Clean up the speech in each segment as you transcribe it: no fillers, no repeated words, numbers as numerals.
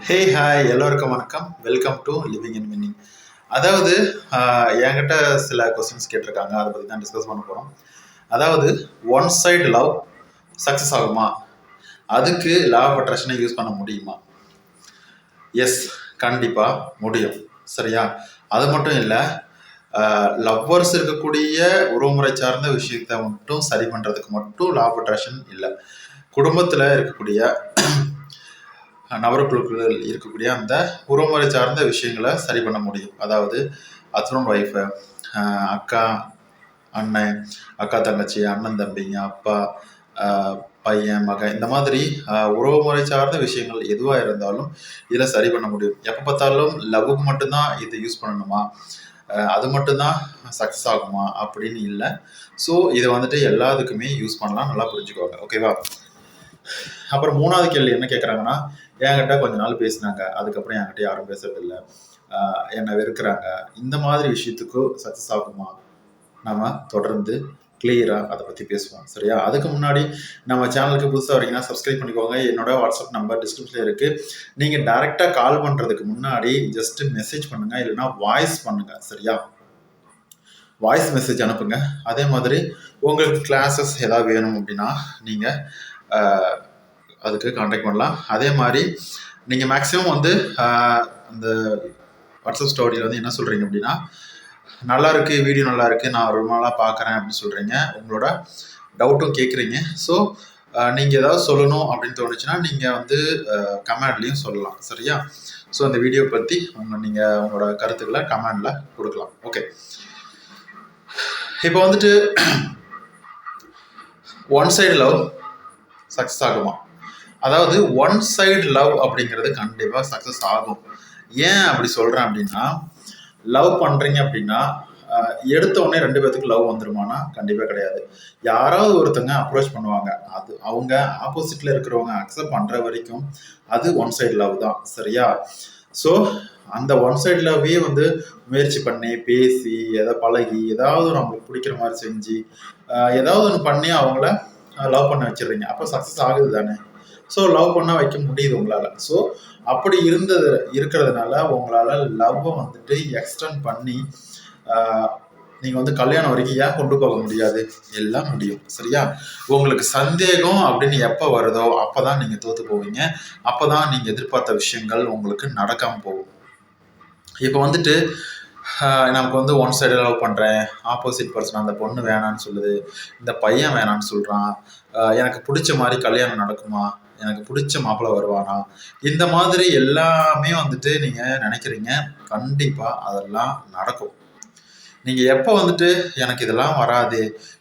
Hey hi எல்லோருக்கும் வணக்கம். Welcome to living in meaning. அதாவது என்கிட்ட சில கொஸ்டின்ஸ் கேட்டிருக்காங்க. அதை பற்றி தான் டிஸ்கஸ் பண்ண போகிறோம். அதாவது ஒன் சைடு லவ் சக்ஸஸ் ஆகுமா? அதுக்கு லா ஆஃப் அட்ராக்ஷனை யூஸ் பண்ண முடியுமா? எஸ், கண்டிப்பாக முடியும். சரியா? அது மட்டும் இல்லை, லவ்வர்ஸ் இருக்கக்கூடிய உறவுமுறை சார்ந்த விஷயத்தை மட்டும் சரி பண்ணுறதுக்கு மட்டும் லா ஆஃப் அட்ராக்ஷன் இல்லை. குடும்பத்தில் இருக்கக்கூடிய நபர்களுக்குள் இருக்கக்கூடிய அந்த உறவுமுறை சார்ந்த விஷயங்களை சரி பண்ண முடியும். அதாவது ஹஸ்பண்ட் ஒய்ஃபு, அக்கா அண்ணன், அக்கா தங்கச்சி, அண்ணன் தம்பிங்க, அப்பா பையன் மகன், இந்த மாதிரி உறவுமுறை சார்ந்த விஷயங்கள் எதுவாக இருந்தாலும் இதில் சரி பண்ண முடியும். எப்போ பார்த்தாலும் லவ்வுக்கு மட்டும்தான் இதை யூஸ் பண்ணணுமா, அது மட்டும்தான் சக்ஸஸ் ஆகுமா அப்படின்னு இல்லை. ஸோ இதை வந்துட்டு எல்லாத்துக்குமே யூஸ் பண்ணலாம். நல்லா புரிஞ்சுக்கோங்க, ஓகேவா? அப்புறம் மூணாவது கேள்வி என்ன கேட்குறாங்கன்னா, என்கிட்ட கொஞ்ச நாள் பேசினாங்க, அதுக்கப்புறம் என்கிட்ட யாரும் பேசுறதில்லை, என்னை வெறுக்கிறாங்க, இந்த மாதிரி விஷயத்துக்கு சக்ஸஸ் ஆகுமா? நம்ம தொடர்ந்து கிளியராக அதை பற்றி பேசுவோம். சரியா? அதுக்கு முன்னாடி நம்ம சேனலுக்கு புதுசாக வரீங்கன்னா சப்ஸ்கிரைப் பண்ணிக்கோங்க. என்னோட வாட்ஸ்அப் நம்பர் டிஸ்கிரிப்ஷனில் இருக்குது. நீங்கள் டைரெக்டாக கால் பண்ணுறதுக்கு முன்னாடி ஜஸ்ட்டு மெசேஜ் பண்ணுங்கள், இல்லைன்னா வாய்ஸ் பண்ணுங்கள். சரியா? வாய்ஸ் மெசேஜ் அனுப்புங்க. அதே மாதிரி உங்களுக்கு கிளாஸஸ் ஏதாவது வேணும் அப்படின்னா நீங்கள் அதுக்கு காண்டாக்ட் பண்ணலாம். அதே மாதிரி நீங்கள் மேக்ஸிமம் வந்து அந்த வாட்ஸ்அப் ஸ்டோரியில் வந்து என்ன சொல்கிறீங்க அப்படின்னா, நல்லா இருக்குது, வீடியோ நல்லா இருக்குது, நான் ரொம்ப நாளாக பார்க்குறேன் அப்படின்னு சொல்கிறீங்க. உங்களோட டவுட்டும் கேட்குறீங்க. ஸோ நீங்கள் ஏதாவது சொல்லணும் அப்படின்னு தோணுச்சுன்னா நீங்கள் வந்து கமெண்ட்லேயும் சொல்லலாம். சரியா? ஸோ அந்த வீடியோ பற்றி நீங்கள் உங்களோட கருத்துக்களை கமெண்டில் கொடுக்கலாம். ஓகே, இப்போ வந்துட்டு ஒன் சைடு லவ் சக்ஸஸ் ஆகுமா? அதாவது ஒன் சைடு லவ் அப்படிங்கிறது கண்டிப்பாக சக்ஸஸ் ஆகும். ஏன் அப்படி சொல்கிறேன் அப்படின்னா, லவ் பண்ணுறீங்க அப்படின்னா எடுத்த உடனே ரெண்டு பேர்த்துக்கு லவ் வந்துருமானா கண்டிப்பாக கிடையாது. யாராவது ஒருத்தங்க அப்ரோச் பண்ணுவாங்க, அது அவங்க ஆப்போசிட்டில் இருக்கிறவங்க அக்செப்ட் பண்ணுற வரைக்கும் அது ஒன் சைடு லவ் தான். சரியா? ஸோ அந்த ஒன் சைடு லவ்வே வந்து முயற்சி பண்ணி பேசி எதை பழகி ஏதாவது நம்மளுக்கு பிடிக்கிற மாதிரி செஞ்சு ஏதாவது ஒன்று பண்ணி அவங்கள லவ் பண்ண வச்சிடுறீங்க. அப்போ சக்ஸஸ் ஆகுது தானே? ஸோ லவ் பண்ண வைக்க முடியுது உங்களால். ஸோ அப்படி இருக்கிறதுனால உங்களால் லவ்வை வந்துட்டு எக்ஸ்டெண்ட் பண்ணி நீங்கள் வந்து கல்யாணம் வரைக்கும் ஏன் கொண்டு போக முடியாது? எல்லாம் முடியும். சரியா? உங்களுக்கு சந்தேகம் அப்படின்னு எப்போ வருதோ அப்போ தான் நீங்கள் தோற்று போவீங்க. அப்போ தான் நீங்கள் எதிர்பார்த்த விஷயங்கள் உங்களுக்கு நடக்காமல் போகும். இப்போ வந்துட்டு நமக்கு வந்து ஒன் சைடு லவ் பண்ணுறேன், ஆப்போசிட் பர்சன் அந்த பொண்ணு வேணான்னு சொல்லுது, இந்த பையன் வேணான்னு சொல்கிறான், எனக்கு பிடிச்ச மாதிரி கல்யாணம் நடக்குமா, எனக்கு பிடிச்ச மாப்பிள்ளை வருவானா, இந்த மாதிரி எல்லாமே வந்துட்டு நீங்கள் நினைக்கிறீங்க. கண்டிப்பாக அதெல்லாம் நடக்கும். நீங்கள் எப்போ வந்துட்டு எனக்கு இதெல்லாம் வராது,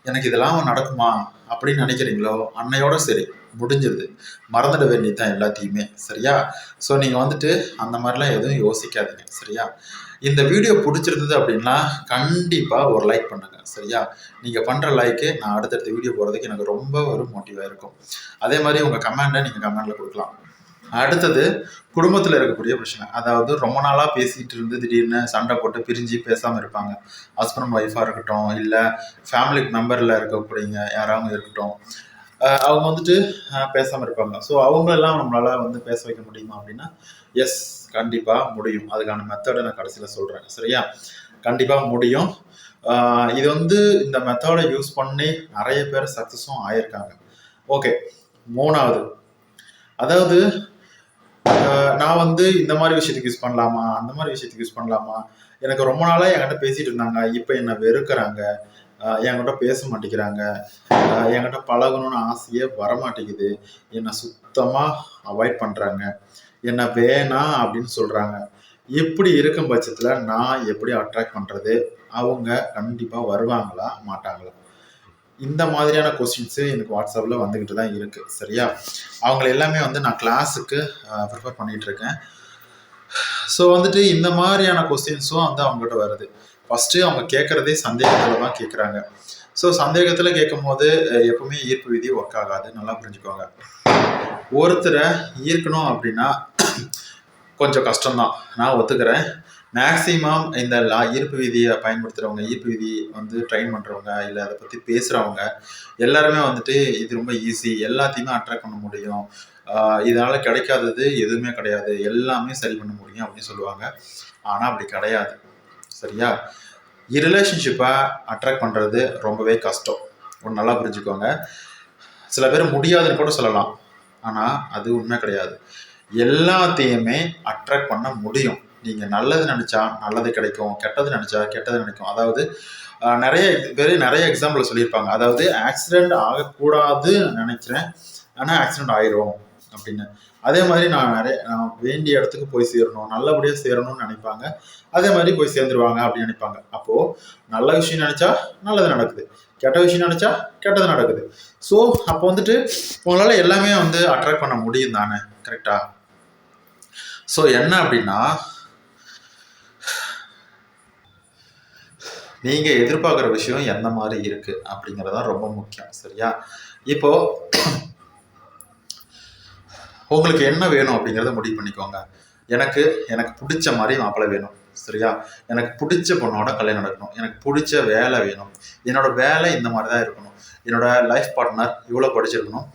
எனக்கு இதெல்லாம் நடக்குமா அப்படின்னு நினைக்கிறீங்களோ அன்னையோட சரி முடிஞ்சிருது. மறந்துட வேண்டியதுதான் எல்லாத்தையுமே. சரியா? ஸோ நீங்கள் வந்துட்டு அந்த மாதிரிலாம் எதுவும் யோசிக்காதீங்க. சரியா? இந்த வீடியோ பிடிச்சிருந்தது அப்படின்னா கண்டிப்பாக ஒரு லைக் பண்ணுங்கள். சரியா? நீங்கள் பண்ணுற லைக்கு நான் அடுத்தடுத்த வீடியோ போகிறதுக்கு எனக்கு ரொம்ப ஒரு மோட்டிவாக இருக்கும். அதே மாதிரி உங்கள் கமெண்ட்டை நீங்கள் கமெண்டில் கொடுக்கலாம். அடுத்தது குடும்பத்தில் இருக்கக்கூடிய பிரச்சனை. அதாவது ரொம்ப நாளாக பேசிகிட்டு இருந்து திடீர்னு சண்டை போட்டு பிரிஞ்சு பேசாமல் இருப்பாங்க. ஹஸ்பண்ட் ஒய்ஃபாக இருக்கட்டும், இல்லை ஃபேமிலி மெம்பரில் இருக்கக்கூடியங்க யாராவது இருக்கட்டும், அவங்க வந்துட்டு பேசாமல் இருப்பாங்க. ஸோ அவங்களெல்லாம் நம்மளால் வந்து பேச வைக்க முடியுமா அப்படின்னா எஸ், கண்டிப்பாக முடியும். அதுக்கான மெத்தடை நான் கடைசியில் சொல்கிறேன். சரியா? கண்டிப்பாக முடியும். இது வந்து இந்த மெத்தடை யூஸ் பண்ணி நிறைய பேர் சக்ஸஸும் ஆயிருக்காங்க. ஓகே, மூணாவது, அதாவது நான் வந்து இந்த மாதிரி விஷயத்துக்கு யூஸ் பண்ணலாமா, அந்த மாதிரி விஷயத்துக்கு யூஸ் பண்ணலாமா, எனக்கு ரொம்ப நாளாக என்கிட்ட பேசிகிட்டு இருந்தாங்க, இப்போ என்னை வெறுக்கிறாங்க, என்கிட்ட பேச மாட்டேங்கிறாங்க, என்கிட்ட பழகணும்னு ஆசையே வரமாட்டேங்குது, என்னை சுத்தமாக அவாய்ட் பண்ணுறாங்க, என்னை வேணாம் அப்படின்னு சொல்கிறாங்க. இப்படி இருக்கும் பட்சத்தில் நான் எப்படி அட்ராக்ட் பண்ணுறது? அவங்க கண்டிப்பாக வருவாங்களா மாட்டாங்களா? இந்த மாதிரியான கொஸ்டின்ஸு எனக்கு வாட்ஸ்அப்பில் வந்துக்கிட்டு தான் இருக்குது. சரியா? அவங்கள எல்லாமே வந்து நான் கிளாஸுக்கு ப்ரிப்பேர் பண்ணிகிட்ருக்கேன். ஸோ வந்துட்டு இந்த மாதிரியான கொஸ்டின்ஸும் வந்து அவங்ககிட்ட வருது. ஃபஸ்ட்டு அவங்க கேட்குறதே சந்தேகத்தில் தான் கேட்குறாங்க. ஸோ சந்தேகத்தில் கேட்கும் போது எப்பவுமே ஈர்ப்பு விதி ஒர்க் ஆகாது. நல்லா புரிஞ்சுக்கோங்க. ஒருத்தரை ஈர்க்கணும் அப்படின்னா கொஞ்சம் கஷ்டம்தான், நான் ஒத்துக்கிறேன். மேக்ஸிமம் இந்த ஈர்ப்பு விதியை பயன்படுத்துகிறவங்க, ஈர்ப்பு விதி வந்து ட்ரெயின் பண்ணுறவங்க, இல்லை அதை பற்றி பேசுகிறவங்க எல்லாருமே வந்துட்டு இது ரொம்ப ஈஸி, எல்லாத்தையுமே அட்ராக்ட் பண்ண முடியும், இதனால் கிடைக்காதது எதுவுமே கிடையாது, எல்லாமே சரி பண்ண முடியும் அப்படின்னு சொல்லுவாங்க. ஆனால் அப்படி கிடையாது. சரியா? ரிலேஷன்ஷிப்பை அட்ராக்ட் பண்ணுறது ரொம்பவே கஷ்டம். ஒன்று நல்லா புரிஞ்சுக்கோங்க. சில பேர் முடியாதுன்னு கூட சொல்லலாம், ஆனால் அது உண்மை கிடையாது. எல்லாத்தையுமே அட்ராக்ட் பண்ண முடியும். நீங்கள் நல்லது நினச்சா நல்லது கிடைக்கும், கெட்டது நினச்சா கெட்டது கிடைக்கும். அதாவது நிறைய பேர் நிறைய எக்ஸாம்பிள் சொல்லியிருப்பாங்க. அதாவது ஆக்சிடெண்ட் ஆகக்கூடாதுன்னு நினைக்கிறேன், ஆனால் ஆக்சிடெண்ட் ஆயிரும் அப்படின்னு. அதே மாதிரி நான் வேண்டிய இடத்துக்கு போய் சேரணும், நல்லபடியாக சேரணும்னு நினைப்பாங்க. அதே மாதிரி போய் சேர்ந்துருவாங்க அப்படின்னு நினைப்பாங்க. அப்போது நல்ல விஷயம் நினச்சா நல்லது நடக்குது, கெட்ட விஷயம் நினச்சா கெட்டது நடக்குது. ஸோ அப்போ வந்துட்டு உங்களால் எல்லாமே வந்து அட்ராக்ட் பண்ண முடியும் தானே? கரெக்டா? ஸோ என்ன அப்படின்னா, நீங்கள் எதிர்பார்க்குற விஷயம் எந்த மாதிரி இருக்குது அப்படிங்கிறதான் ரொம்ப முக்கியம். சரியா? இப்போது உங்களுக்கு என்ன வேணும் அப்படிங்கிறத முடிவு பண்ணிக்கோங்க. எனக்கு பிடிச்ச மாதிரி மாப்பிள்ளை வேணும். சரியா? எனக்கு பிடிச்ச பொண்ணோட கல்யாணம் நடக்கணும், எனக்கு பிடிச்ச வேலை வேணும், என்னோட வேலை இந்த மாதிரி தான் இருக்கணும், என்னோட லைஃப் பார்ட்னர் இவ்வளோ படிச்சிருக்கணும்,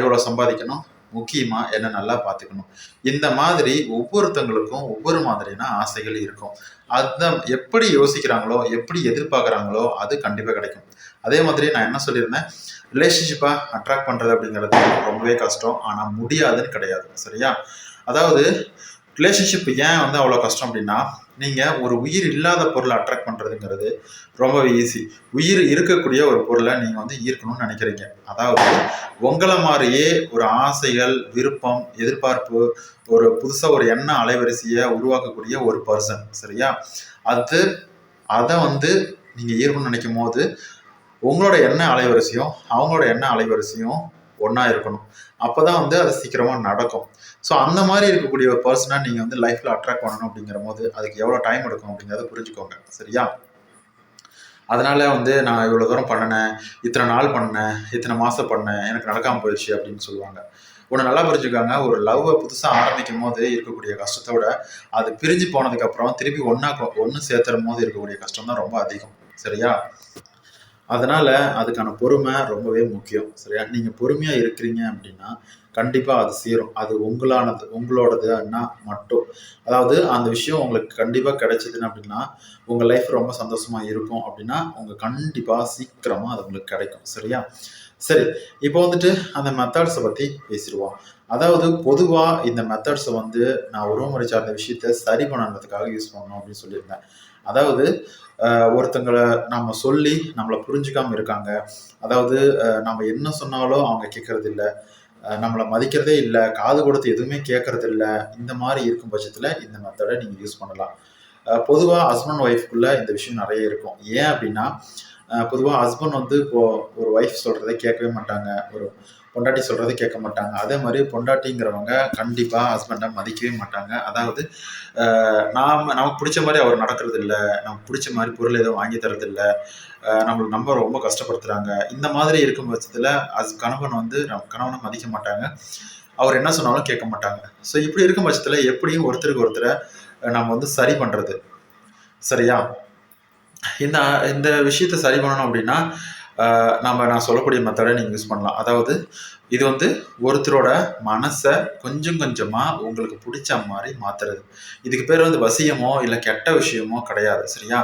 இவ்வளோ சம்பாதிக்கணும், முக்கியமாக என்ன நல்லா பார்த்துக்கணும். இந்த மாதிரி ஒவ்வொருத்தங்களுக்கும் ஒவ்வொரு மாதிரியான ஆசைகள் இருக்கும். அதை எப்படி யோசிக்கிறாங்களோ, எப்படி எதிர்பார்க்குறாங்களோ அது கண்டிப்பாக கிடைக்கும். அதே மாதிரி நான் என்ன சொல்லியிருந்தேன், ரிலேஷன்ஷிப்பாக அட்ராக்ட் பண்ணுறது அப்படிங்கிறது ரொம்பவே கஷ்டம், ஆனால் முடியாதுன்னு கிடையாது. சரியா? அதாவது ரிலேஷன்ஷிப் ஏன் வந்து அவ்வளோ கஷ்டம் அப்படின்னா, நீங்கள் ஒரு உயிர் இல்லாத பொருளை அட்ராக்ட் பண்ணுறதுங்கிறது ரொம்பவே ஈஸி. உயிர் இருக்கக்கூடிய ஒரு பொருளை நீங்கள் வந்து ஈர்க்கணும்னு நினைக்கிறீங்க. அதாவது உங்களை மாதிரியே ஒரு ஆசைகள், விருப்பம், எதிர்பார்ப்பு, ஒரு புதுசாக ஒரு எண்ண அலைவரிசையை உருவாக்கக்கூடிய ஒரு பர்சன். சரியா? அதை வந்து நீங்கள் ஈர்க்கணும்னு நினைக்கும் போது உங்களோட எண்ண அலைவரிசையும் அவங்களோட எண்ண அலைவரிசையும் ஒன்றா இருக்கணும். அப்போ தான் வந்து அது சீக்கிரமாக நடக்கும். ஸோ அந்த மாதிரி இருக்கக்கூடிய ஒரு பர்சனாக நீங்கள் வந்து லைஃப்பில் அட்ராக்ட் பண்ணணும் அப்படிங்கிற போது அதுக்கு எவ்வளோ டைம் எடுக்கும் அப்படிங்கிறத புரிஞ்சுக்கோங்க. சரியா? அதனால் வந்து நான் இவ்வளோ தூரம் பண்ணினேன், இத்தனை நாள் பண்ணேன், இத்தனை மாதம் பண்ணேன், எனக்கு நடக்காமல் போயிடுச்சு அப்படின்னு சொல்லுவாங்க. ஒன்று நல்லா புரிஞ்சுக்காங்க, ஒரு லவ்வை புதுசாக ஆரம்பிக்கும் போது இருக்கக்கூடிய கஷ்டத்தோட அது பிரிஞ்சு போனதுக்கப்புறம் திருப்பி ஒன்று சேர்த்துடும் போது இருக்கக்கூடிய கஷ்டம் தான் ரொம்ப அதிகம். சரியா? அதனால் அதுக்கான பொறுமை ரொம்பவே முக்கியம். சரியா? நீங்கள் பொறுமையாக இருக்கிறீங்க அப்படின்னா கண்டிப்பாக அது சேரும். அது உங்களோடதுன்னா மட்டும். அதாவது அந்த விஷயம் உங்களுக்கு கண்டிப்பாக கிடைச்சிதுன்னு அப்படின்னா உங்கள் லைஃப் ரொம்ப சந்தோஷமாக இருக்கும் அப்படின்னா கண்டிப்பாக சீக்கிரமாக அது உங்களுக்கு கிடைக்கும். சரியா? சரி, இப்போ வந்துட்டு அந்த மெத்தட்ஸை பற்றி பேசிடுவோம். அதாவது பொதுவாக இந்த மெத்தட்ஸை வந்து நான் உறவுமுறை சார்ந்த விஷயத்த சரி பண்ணணுன்றதுக்காக யூஸ் பண்ணணும் அப்படின்னு சொல்லியிருந்தேன். அதாவது ஒருத்தங்களை நம்ம சொல்லி நம்மளை புரிஞ்சுக்காமல் இருக்காங்க. அதாவது நம்ம என்ன சொன்னாலும் அவங்க கேட்கறது இல்லை, நம்மளை மதிக்கிறதே இல்லை, காது கொடுத்து எதுவுமே கேட்கறது இல்லை. இந்த மாதிரி இருக்கும் பட்சத்தில் இந்த மெத்தடை நீங்கள் யூஸ் பண்ணலாம். பொதுவாக ஹஸ்பண்ட் ஒய்ஃப்குள்ளே இந்த விஷயம் நிறைய இருக்கும். ஏன் அப்படின்னா பொதுவாக ஹஸ்பண்ட் வந்து இப்போது ஒரு ஒய்ஃப் சொல்கிறத கேட்கவே மாட்டாங்க, ஒரு பொண்டாட்டி சொல்கிறத கேட்க மாட்டாங்க. அதே மாதிரி பொண்டாட்டிங்கிறவங்க கண்டிப்பாக ஹஸ்பண்டை மதிக்கவே மாட்டாங்க. அதாவது நமக்கு பிடிச்ச மாதிரி அவர் நடக்கிறது இல்லை, நமக்கு பிடிச்ச மாதிரி பொருள் எதுவும் வாங்கி தரது இல்லை, நம்ம ரொம்ப கஷ்டப்படுத்துகிறாங்க. இந்த மாதிரி இருக்கும் பட்சத்தில் கணவன் வந்து கணவனை மதிக்க மாட்டாங்க, அவர் என்ன சொன்னாலும் கேட்க மாட்டாங்க. ஸோ இப்படி இருக்கும் பட்சத்தில் எப்படியும் ஒருத்தருக்கு ஒருத்தரை நம்ம வந்து சரி பண்ணுறது. சரியா? இந்த விஷயத்தை சரி பண்ணணும் அப்படின்னா நான் சொல்லக்கூடிய மெத்தடை நீங்கள் யூஸ் பண்ணலாம். அதாவது இது வந்து ஒருத்தரோட மனசை கொஞ்சம் கொஞ்சமாக உங்களுக்கு பிடிச்ச மாதிரி மாற்றுறது. இதுக்கு பேர் வந்து வசியமோ இல்லை கெட்ட விஷயமோ கிடையாது. சரியா?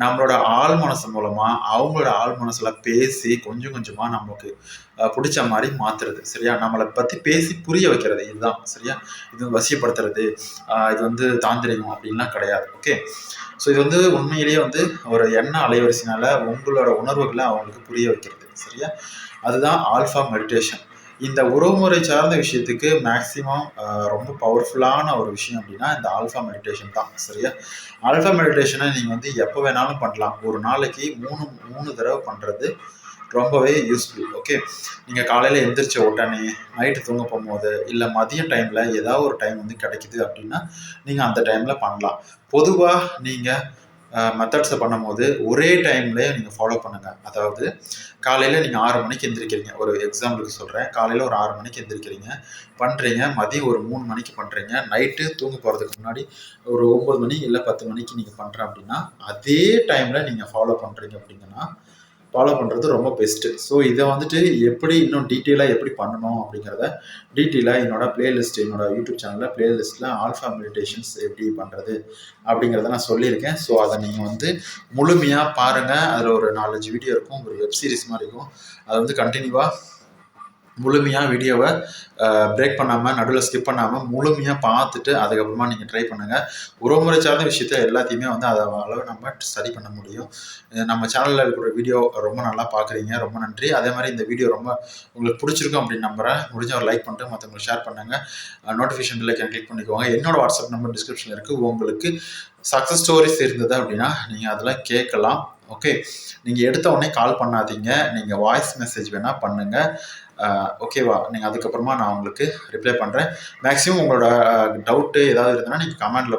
நம்மளோட ஆள் மனசு மூலமாக அவங்களோட ஆள் மனசில் பேசி கொஞ்சம் கொஞ்சமாக நம்மளுக்கு பிடிச்ச மாதிரி மாற்றுறது. சரியா? நம்மளை பற்றி பேசி புரிய வைக்கிறது. இதுதான். சரியா? இது வசியப்படுத்துறது, இது வந்து தாந்திரிகம் அப்படின்லாம் கிடையாது. ஓகே? ஸோ இது வந்து உண்மையிலேயே வந்து ஒரு எண்ண அலைவரிசையினால உங்களோட உணர்வுகளை அவங்களுக்கு புரிய வைக்கிறது. சரியா? அதுதான் ஆல்ஃபா மெடிடேஷன். இந்த உறவுமுறை சார்ந்த விஷயத்துக்கு மேக்ஸிமம் ரொம்ப பவர்ஃபுல்லான ஒரு விஷயம் அப்படின்னா இந்த ஆல்ஃபா மெடிடேஷன் தான். சரியா? ஆல்ஃபா மெடிடேஷனை நீங்கள் வந்து எப்போ வேணாலும் பண்ணலாம். ஒரு நாளைக்கு மூணு தடவை பண்ணுறது ரொம்பவே யூஸ்ஃபுல். ஓகே? நீங்கள் காலையில் எந்திரிச்ச உடனே, நைட்டு தூங்க போகும்போது, இல்லை மதியம் டைமில் ஏதாவது ஒரு டைம் வந்து கிடைக்குது அப்படின்னா நீங்கள் அந்த டைமில் பண்ணலாம். பொதுவாக நீங்கள் மெத்தட்ஸை பண்ணும்போது ஒரே டைம்லேயே நீங்கள் ஃபாலோ பண்ணுங்கள். அதாவது காலையில் நீங்கள் 6 மணிக்கு எந்திரிக்கிறீங்க, ஒரு எக்ஸாம்பிளுக்கு சொல்கிறேன். காலையில் ஒரு 6 மணிக்கு எந்திரிக்கிறீங்க, பண்ணுறீங்க. மதியம் ஒரு 3 மணிக்கு பண்ணுறீங்க. நைட்டு தூங்க போகிறதுக்கு முன்னாடி ஒரு 9 மணி இல்லை 10 மணிக்கு நீங்கள் பண்ணுறேன் அப்படின்னா, அதே டைமில் நீங்கள் ஃபாலோ பண்ணுறீங்க அப்படிங்கன்னா, ஃபாலோ பண்ணுறது ரொம்ப பெஸ்ட்டு. ஸோ இதை வந்துட்டு எப்படி இன்னும் டீட்டெயிலாக எப்படி பண்ணணும் அப்படிங்கிறத டீட்டெயிலாக என்னோட பிளேலிஸ்ட், என்னோட யூடியூப் சேனலில் பிளேலிஸ்ட்டில் ஆல்ஃபா மெடிடேஷன்ஸ் எப்படி பண்ணுறது அப்படிங்கிறத நான் சொல்லியிருக்கேன். ஸோ அதை நீங்கள் வந்து முழுமையாக பாருங்கள். அதில் ஒரு 4-5 வீடியோ இருக்கும், ஒரு வெப் சீரிஸ் மாதிரி இருக்கும். அதை வந்து கண்டினியூவாக முழுமையாக வீடியோவை பிரேக் பண்ணாமல், நடுவில் ஸ்கிப் பண்ணாமல் முழுமையாக பார்த்துட்டு அதுக்கப்புறமா நீங்கள் ட்ரை பண்ணுங்கள். உறவுமுறை சார்ந்த விஷயத்த எல்லாத்தையுமே வந்து அதை அளவு நம்ம ஸ்டடி பண்ண முடியும். நம்ம சேனலில் இருக்கிற வீடியோ ரொம்ப நல்லா பார்க்குறீங்க, ரொம்ப நன்றி. அதே மாதிரி இந்த வீடியோ ரொம்ப உங்களுக்கு பிடிச்சிருக்கும் அப்படின்னு நம்புகிறேன். முடிஞ்ச ஒரு லைக் பண்ணிட்டு மற்றவங்களுக்கு ஷேர் பண்ணுங்கள். நோட்டிஃபிகேஷன் பெல்லைக்கான கிளிக் பண்ணிக்கோங்க. என்னோட வாட்ஸ்அப் நம்பர் டிஸ்கிரிப்ஷனில் இருக்குது. உங்களுக்கு சக்ஸஸ் ஸ்டோரிஸ் இருந்தது அப்படின்னா நீங்கள் அதில் கேட்கலாம். ஓகே, நீங்கள் எடுத்த உடனே கால் பண்ணாதீங்க, நீங்கள் வாய்ஸ் மெசேஜ் வேணால் பண்ணுங்கள். ஓகேவா? நீங்கள் அதுக்கப்புறமா நான் உங்களுக்கு ரிப்ளை பண்ணுறேன். மேக்ஸிமம் உங்களோட டவுட்டு ஏதாவது இருந்ததுன்னா நீங்கள் கமெண்டில்